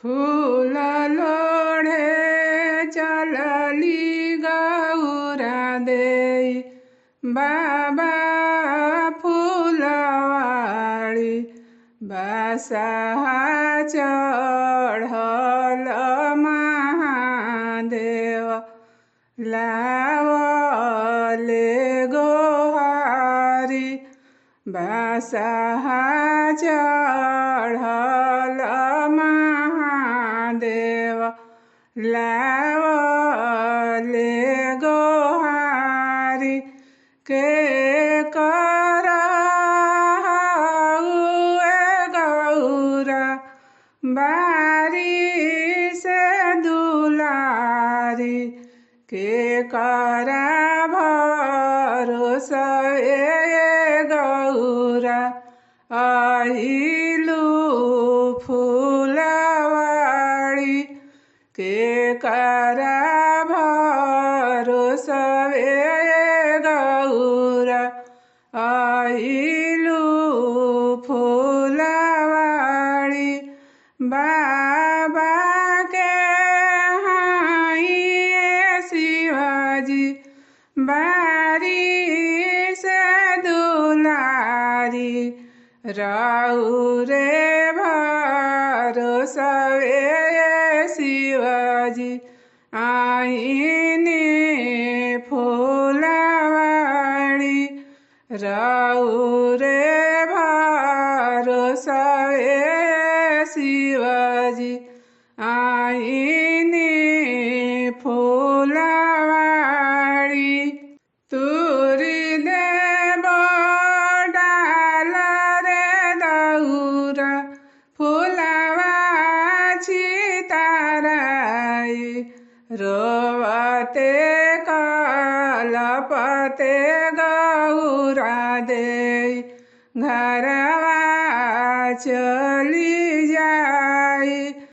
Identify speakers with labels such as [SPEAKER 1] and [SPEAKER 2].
[SPEAKER 1] फूल लोढ़े चलली गौरा देई बाबा फूलवाड़ी बसहा चढ़ल महादेव लावले गोहारी बसहा चढ़ल महादेव लावले गोहारी के गौरा बारी से दुलारी के करा भरोसा गौरा आइलू फूलवाड़ी के करा भरोसा गौरा आइलू फूलवाड़ी बाबा के हाइए शिवाजी बारी से दुलारी राउरे भरोसा शिवाजी आईने फूलवाड़ी राउरे भरोसा शिवाजी आईने फूलवाड़ी तुरी देव डाल रे दौरा फूलवा छिताराई रोवते कलपते गौरा देई घरवा चली जाई।